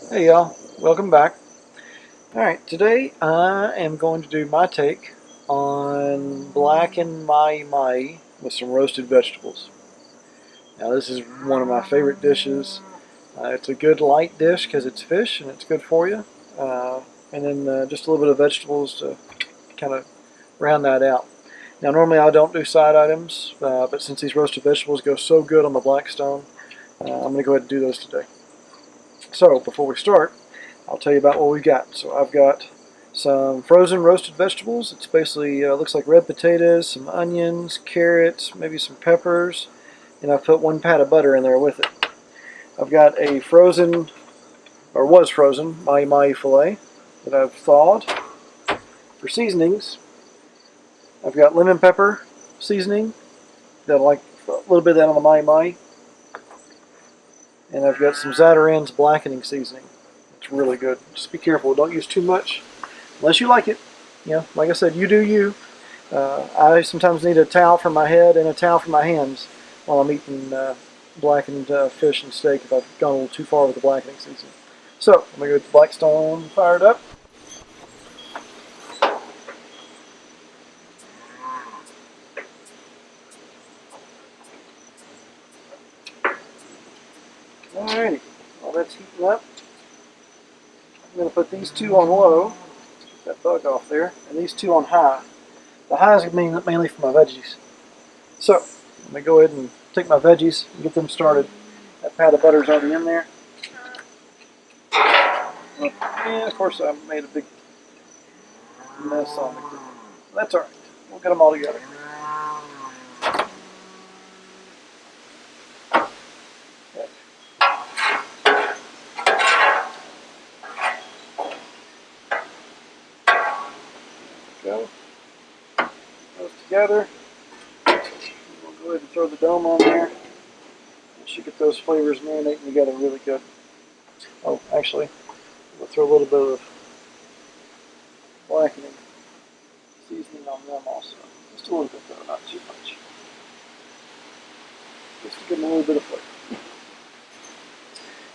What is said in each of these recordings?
Hey y'all, welcome back. Alright, today I am going to do my take on Blackened Mahi Mahi with some roasted vegetables. Now this is one of my favorite dishes. It's a good light dish because it's fish and it's good for you. And then just a little bit of vegetables to kind of round that out. Now normally I don't do side items, but since these roasted vegetables go so good on the Blackstone, I'm going to go ahead and do those today. So before we start, I'll tell you about what we got. So I've got some frozen roasted vegetables. It's basically looks like red potatoes, some onions, carrots, maybe some peppers, and I've put one pat of butter in there with it. I've got a frozen, or was frozen, mahi mahi fillet that I've thawed. For seasonings, I've got lemon pepper seasoning. Got like a little bit of that on the mahi mahi. And I've got some Zatarain's blackening seasoning. It's really good. Just be careful. Don't use too much unless you like it. You know, like I said, you do you. I sometimes need a towel for my head and a towel for my hands while I'm eating blackened fish and steak if I've gone a little too far with the blackening seasoning. So, I'm going to get the Blackstone fired up. Alrighty, while that's heating up, I'm going to put these two on low, get that bug off there, and these two on high. The high is mainly for my veggies. So, I'm going to go ahead and take my veggies and get them started. That pat of butter is already in there. And of course I made a big mess on the grill. That's alright. We'll get them all together. Okay. Go. Those together. We'll go ahead and throw the dome on there. We should get those flavors marinating together really good. Oh, actually, we'll throw a little bit of blackening seasoning on them also. Just a little bit though, not too much. Just to give them a little bit of flavor.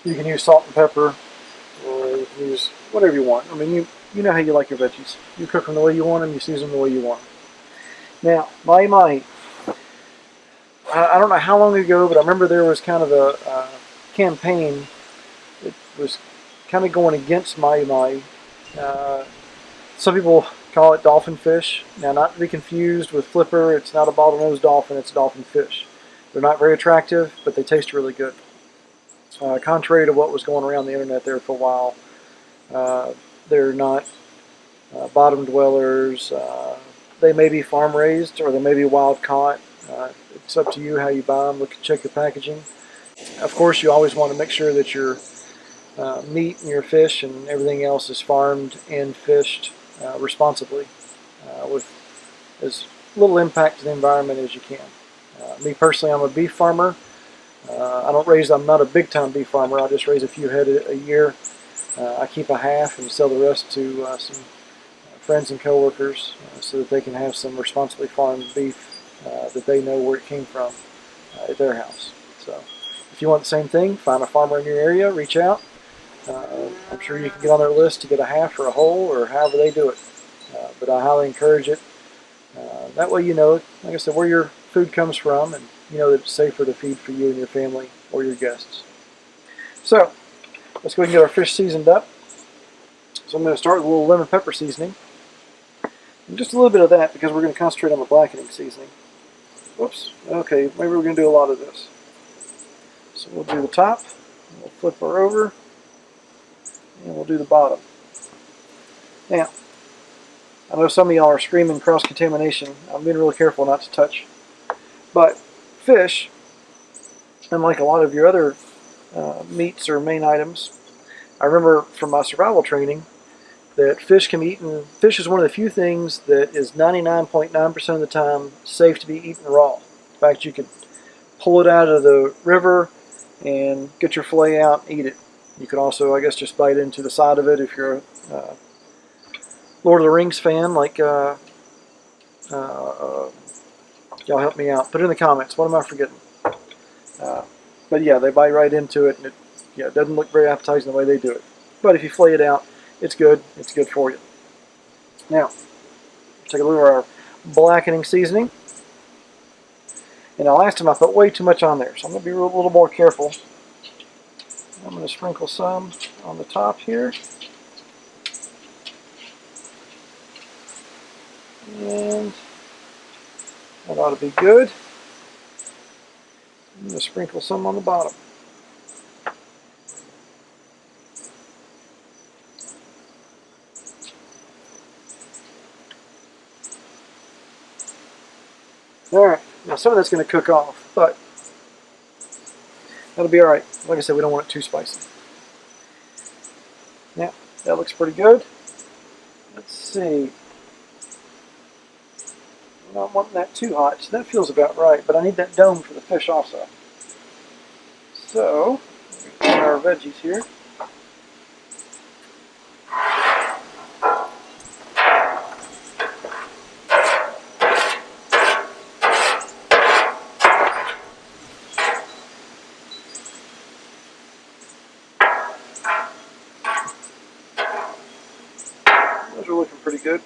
You can use salt and pepper, or you can use whatever you want. I mean, you know how you like your veggies. You cook them the way you want them, you season them the way you want them. Now, mahi mahi. I don't know how long ago, but I remember there was kind of a campaign that was kind of going against mahi mahi. Some people call it dolphin fish. Now, not to be confused with flipper, it's not a bottlenose dolphin, it's a dolphin fish. They're not very attractive, but they taste really good. Contrary to what was going around the internet there for a while, they're not bottom dwellers. They may be farm raised or they may be wild caught. It's up to you how you buy them. Check your packaging. Of course, you always want to make sure that your meat and your fish and everything else is farmed and fished responsibly with as little impact to the environment as you can. Me personally, I'm a beef farmer. I'm not a big time beef farmer. I just raise a few head a year. I keep a half and sell the rest to some friends and coworkers so that they can have some responsibly farmed beef that they know where it came from at their house. So if you want the same thing, find a farmer in your area, reach out. I'm sure you can get on their list to get a half or a whole or however they do it. But I highly encourage it. That way you know, like I said, where your food comes from, and you know that it's safer to feed for you and your family or your guests. So let's go ahead and get our fish seasoned up. So I'm going to start with a little lemon pepper seasoning. And just a little bit of that because we're going to concentrate on the blackening seasoning. Whoops. Okay, maybe we're going to do a lot of this. So we'll do the top, we'll flip her over, and we'll do the bottom. Now, I know some of y'all are screaming cross-contamination. I'm being really careful not to touch. But fish, unlike a lot of your other meats or main items, I remember from my survival training that fish can be eaten. Fish is one of the few things that is 99.9% of the time safe to be eaten raw. In fact, you could pull it out of the river and get your fillet out and eat it. You could also, I guess, just bite into the side of it if you're a Lord of the Rings fan, like y'all help me out. Put it in the comments. What am I forgetting? But yeah, they bite right into it, and it doesn't look very appetizing the way they do it. But if you flay it out, it's good. It's good for you. Now, take a look at our blackening seasoning. And now last time I put way too much on there, so I'm going to be a little more careful. I'm going to sprinkle some on the top here. And that ought to be good. I'm going to sprinkle some on the bottom. Alright, now some of that's going to cook off, but that'll be alright. Like I said, we don't want it too spicy. Now, that looks pretty good. Let's see. I'm not wanting that too hot, so that feels about right, but I need that dome for the fish also. So, we're going to put our veggies here. Those are looking pretty good.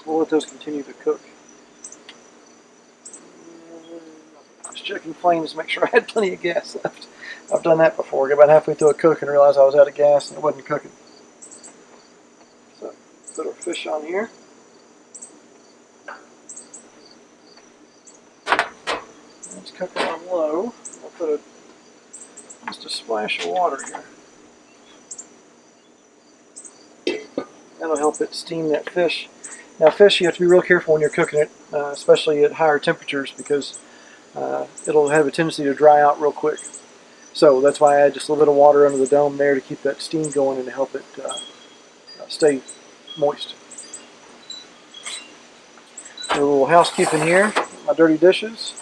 We'll let those continue to cook. Just checking flames to make sure I had plenty of gas left. I've done that before. Got about halfway through a cook and realized I was out of gas and it wasn't cooking. So, put our fish on here. It's cooking on low. I'll put just a splash of water here. That'll help it steam that fish. Now fish, you have to be real careful when you're cooking it, especially at higher temperatures, because it'll have a tendency to dry out real quick. So that's why I add just a little bit of water under the dome there to keep that steam going and to help it stay moist. A little housekeeping here, my dirty dishes.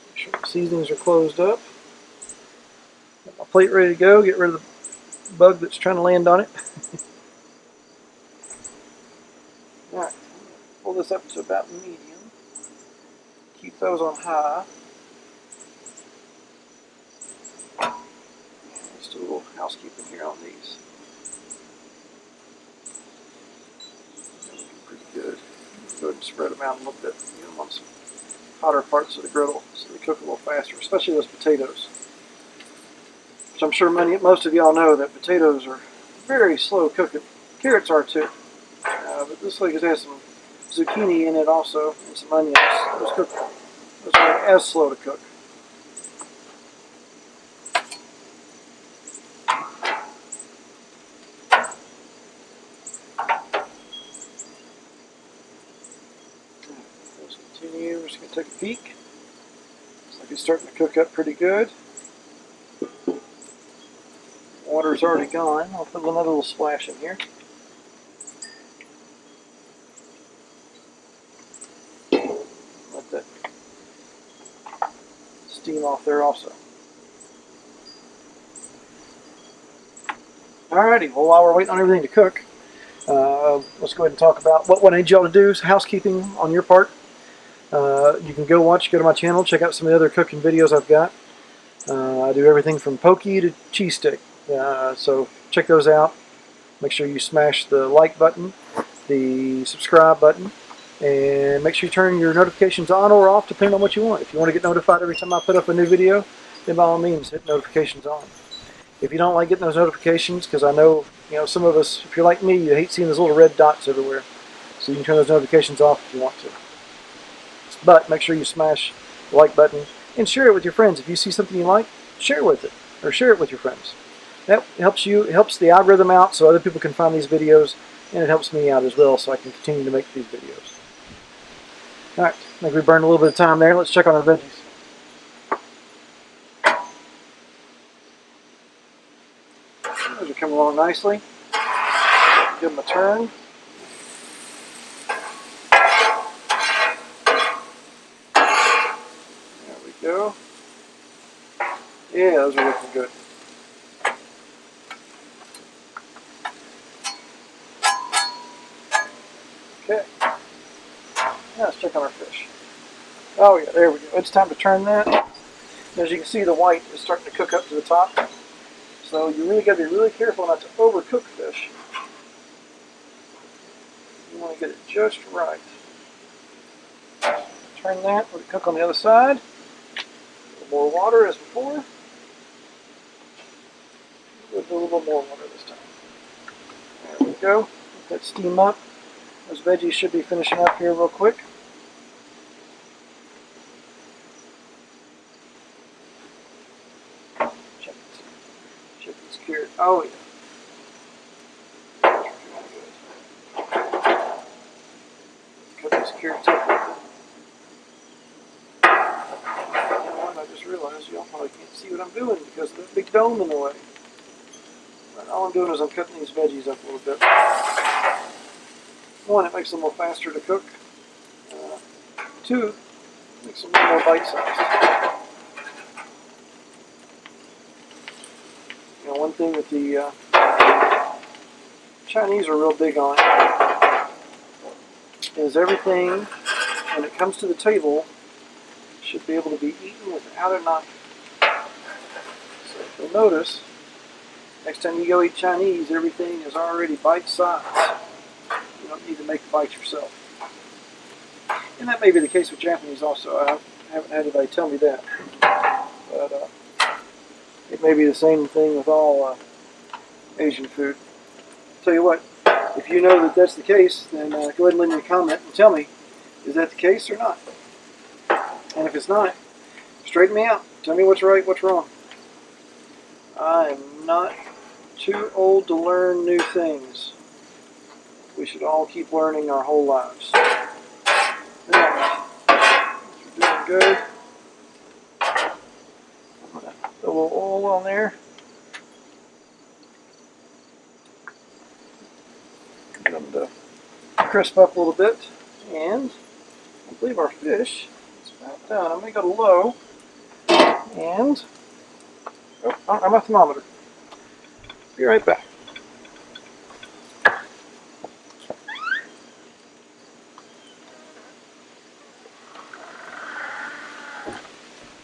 Make sure the seasonings are closed up. Got my plate ready to go, get rid of the bug that's trying to land on it. Alright, pull this up to about medium. Keep those on high. Let's do a little housekeeping here on these. They're looking pretty good. Go ahead and spread them out a little bit. Get them on some hotter parts of the griddle so they cook a little faster, especially those potatoes. Which I'm sure most of y'all know that potatoes are very slow cooking. Carrots are too. But this looks like it has some zucchini in it also, and some onions. Those are as slow to cook. Let's continue. We're just going to take a peek. Looks like it's starting to cook up pretty good. Water's already gone. I'll put another little splash in here. Let that steam off there also. Alrighty, well while we're waiting on everything to cook, let's go ahead and talk about what I need y'all to do is housekeeping on your part. You can go to my channel, check out some of the other cooking videos I've got. I do everything from poke to cheese stick. So check those out. Make sure you smash the like button, the subscribe button, and make sure you turn your notifications on or off depending on what you want. If you want to get notified every time I put up a new video, then by all means hit notifications on. If you don't like getting those notifications, because I know some of us, if you're like me, you hate seeing those little red dots everywhere. So you can turn those notifications off if you want to. But make sure you smash the like button and share it with your friends. If you see something you like, share it with it, or share it with your friends. That helps you. It helps the algorithm out so other people can find these videos, and it helps me out as well so I can continue to make these videos. Alright, I think we burned a little bit of time there. Let's check on our veggies. Those are coming along nicely. Give them a turn. There we go. Yeah, those are looking good. Okay. Now let's check on our fish. Oh yeah, there we go. It's time to turn that. As you can see, the white is starting to cook up to the top. So you really got to be really careful not to overcook fish. You want to get it just right. Turn that, let it cook on the other side. A little more water as before. With a little more water this time. There we go. Let that steam up. Those veggies should be finishing up here real quick. Check this carrot. Oh yeah. Cut these carrots up. I just realized y'all probably can't see what I'm doing because of that big dome in the way. But all I'm doing is I'm cutting these veggies up a little bit. One, it makes them a little faster to cook. Two, it makes them a little more bite-sized. You know, one thing that the Chinese are real big on is everything, when it comes to the table, should be able to be eaten without a knife. So if you'll notice, next time you go eat Chinese, everything is already bite-sized. You don't need to make the bite yourself. And that may be the case with Japanese also. I haven't had anybody tell me that. But it may be the same thing with all Asian food. Tell you what, if you know that that's the case, then go ahead and leave me a comment and tell me, is that the case or not? And if it's not, straighten me out. Tell me what's right, what's wrong. I am not too old to learn new things. We should all keep learning our whole lives. Now, we're doing good. I'm going to put a little oil on there. Get them to crisp up a little bit. And I believe our fish is about done. I'm going to go to low. And, oh, I'm my thermometer. Be right back.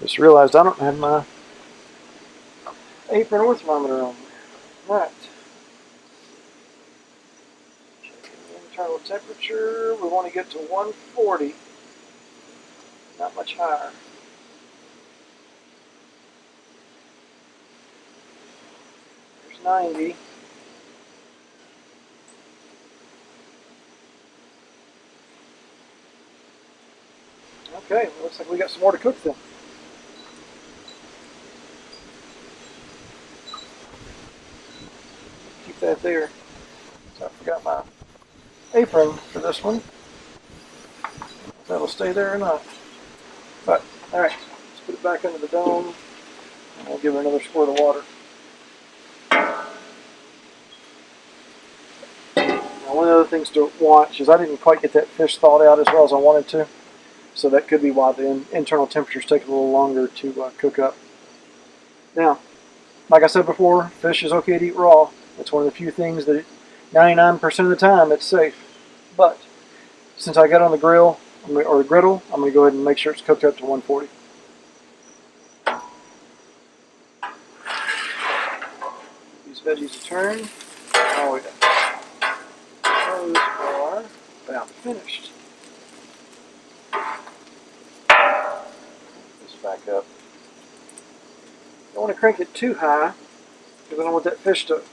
Just realized I don't have my apron or thermometer on there. Right. Checking the internal temperature. We want to get to 140. Not much higher. There's 90. Okay, well, looks like we got some more to cook then. Keep that there. So I forgot my apron for this one. If that'll stay there or not. But, alright, let's put it back into the dome and we'll give it another squirt of water. Now, one of the other things to watch is I didn't quite get that fish thawed out as well as I wanted to. So that could be why the internal temperatures take a little longer to cook up. Now, like I said before, fish is okay to eat raw. It's one of the few things that 99% of the time it's safe. But since I got on the grill or the griddle, I'm going to go ahead and make sure it's cooked up to 140. These veggies a turn. Oh yeah. Those are about finished. This back up. Don't want to crank it too high because I don't want that fish to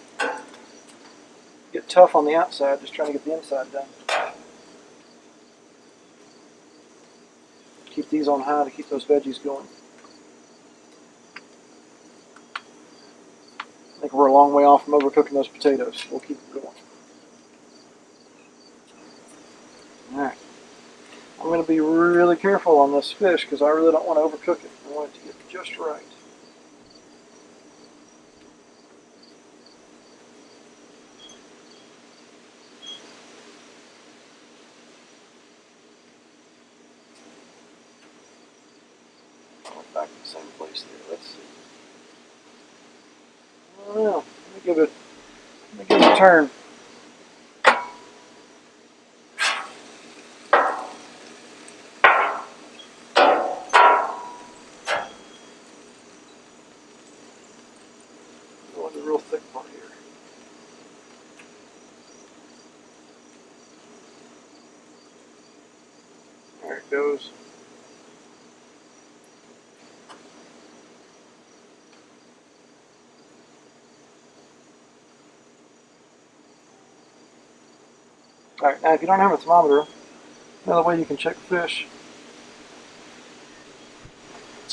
get tough on the outside, just trying to get the inside done. Keep these on high to keep those veggies going. I think we're a long way off from overcooking those potatoes. We'll keep it going. Alright. I'm going to be really careful on this fish because I really don't want to overcook it. I want it to get just right. Back in the same place there. Let's see. I don't know. Let me give it a turn. goes. Alright, now if you don't have a thermometer, another way you can check fish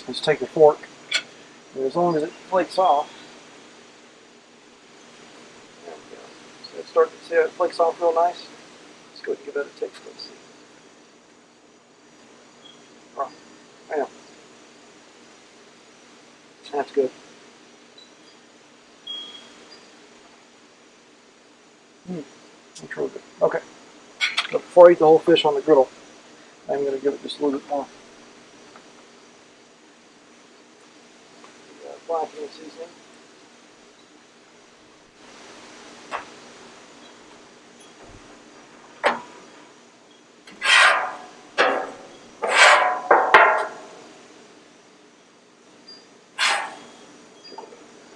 is take a fork, and as long as it flakes off, so it's starting to see how it flakes off real nice. Let's go ahead and give that a taste. Let's see. Oh, yeah. That's good. That's real good. Okay. But before I eat the whole fish on the griddle, I'm going to give it just a little bit more blackening seasoning.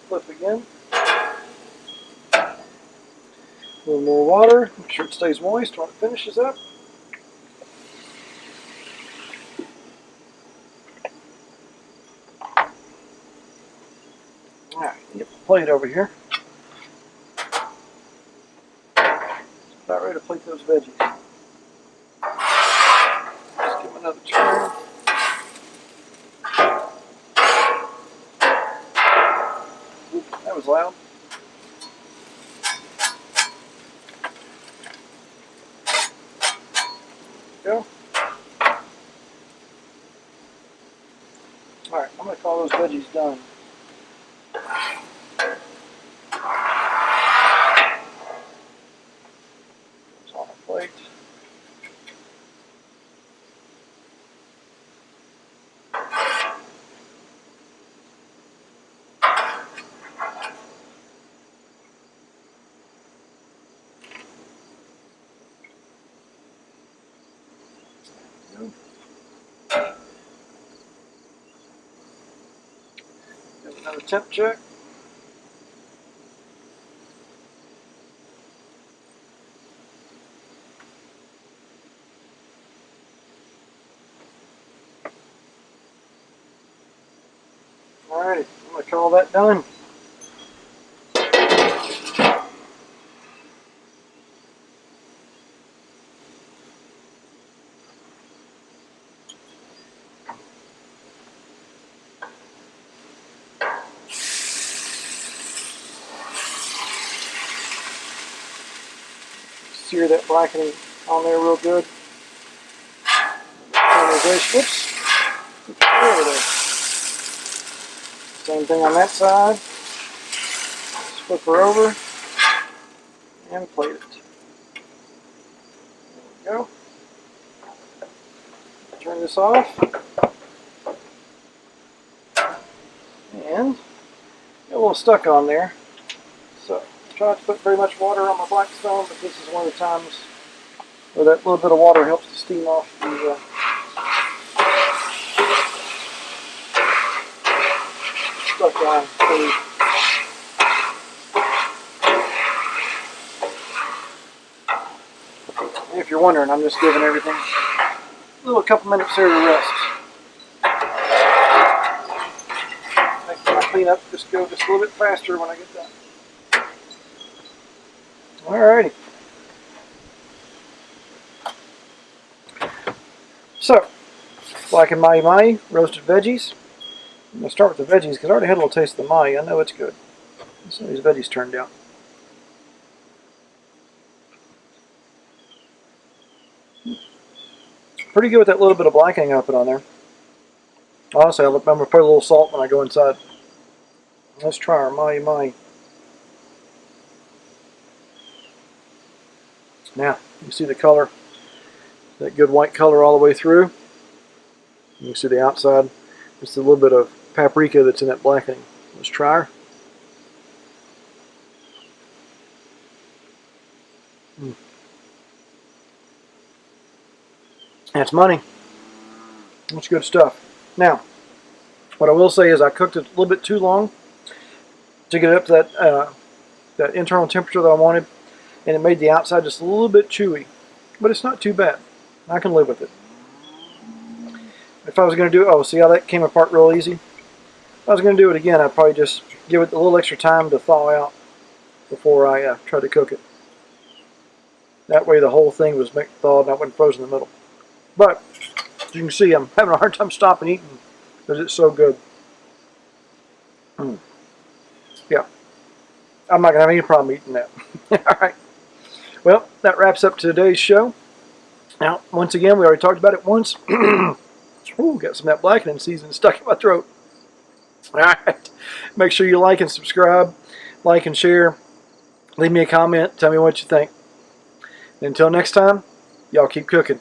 Flip again. A little more water. Make sure it stays moist when it finishes up. Alright, get the plate over here. About ready to plate those veggies. Just give them another turn. Oops, that was loud. Go. Alright, I'm going to call those veggies done. It's on a plate. Give another temp check. Alrighty, I'm going to call that done. Sear that blackening on there real good. Whoops. Over there. Same thing on that side. Just flip her over and plate it. There we go. Turn this off. And get a little stuck on there. So try not to put very much water on my Blackstone, but this is one of the times where that little bit of water helps to steam off the stuck on food. And if you're wondering, I'm just giving everything a little couple minutes here to rest. Make my cleanup just go just a little bit faster when I get done. Alrighty. So, Blackened Mahi Mahi, roasted veggies. I'm going to start with the veggies because I already had a little taste of the mahi. I know it's good. Let's see how these veggies turned out. Pretty good with that little bit of blackening I put on there. Honestly, I'm going to put a little salt when I go inside. Let's try our mahi mahi. Now, you see the color, that good white color all the way through. You can see the outside. Just a little bit of paprika that's in that blackening. Let's try her. That's money. That's good stuff. Now, what I will say is I cooked it a little bit too long to get it up to that internal temperature that I wanted, and it made the outside just a little bit chewy. But it's not too bad. I can live with it. if I was going to do it, oh, see how that came apart real easy? If I was going to do it again, I'd probably just give it a little extra time to thaw out before I try to cook it. That way the whole thing was thawed and I wasn't frozen in the middle. But, as you can see, I'm having a hard time stopping eating because it's so good. Yeah. I'm not going to have any problem eating that. Alright. Well, that wraps up today's show. Now, once again, we already talked about it once. Ooh, got some of that blackening season stuck in my throat. Alright. Make sure you like and subscribe. Like and share. Leave me a comment. Tell me what you think. Until next time, y'all keep cooking.